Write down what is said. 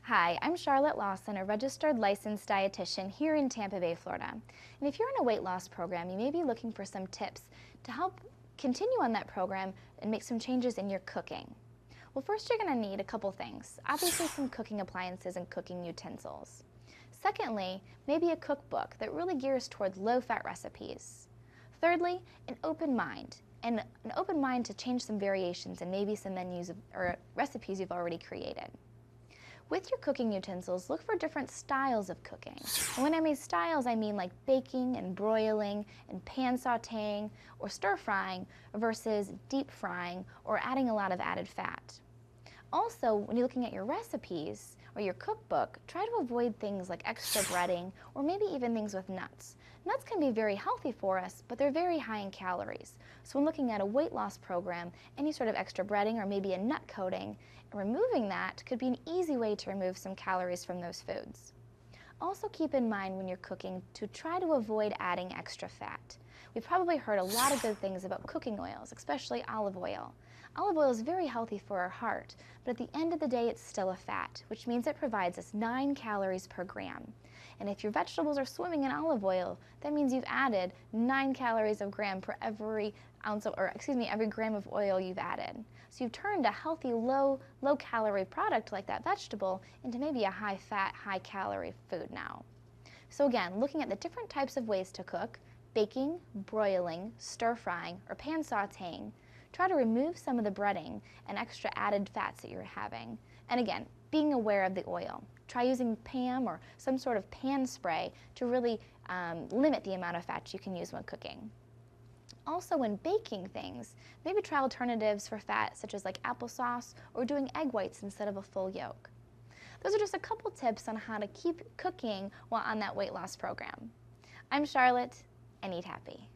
Hi, I'm Charlotte Lawson, a registered licensed dietitian here in Tampa Bay, Florida. And if you're in a weight loss program, you may be looking for some tips to help continue on that program and make some changes in your cooking. Well, first you're going to need a couple things. Obviously some cooking appliances and cooking utensils. Secondly, maybe a cookbook that really gears toward low-fat recipes. Thirdly, an open mind. And an open mind to change some variations and maybe some menus or recipes you've already created. With your cooking utensils, look for different styles of cooking. And when I mean styles, I mean like baking and broiling and pan sauteing or stir frying versus deep frying or adding a lot of added fat. Also, when you're looking at your recipes or your cookbook, try to avoid things like extra breading or maybe even things with nuts. Nuts can be very healthy for us, but they're very high in calories. So when looking at a weight loss program, any sort of extra breading or maybe a nut coating, removing that could be an easy way to remove some calories from those foods. Also keep in mind when you're cooking to try to avoid adding extra fat. We've probably heard a lot of good things about cooking oils, especially olive oil. Olive oil is very healthy for our heart, but at the end of the day it's still a fat, which means it provides us 9 calories per gram. And if your vegetables are swimming in olive oil, that means you've added 9 calories of gram per every every gram of oil you've added. So you've turned a healthy, low calorie product like that vegetable into maybe a high fat, high calorie food now. So again, looking at the different types of ways to cook, baking, broiling, stir frying, or pan sauteing, try to remove some of the breading and extra added fats that you're having. And again, being aware of the oil. Try using PAM or some sort of pan spray to really limit the amount of fat you can use when cooking. Also, when baking things, maybe try alternatives for fat such as like applesauce or doing egg whites instead of a full yolk. Those are just a couple tips on how to keep cooking while on that weight loss program. I'm Charlotte, and eat happy.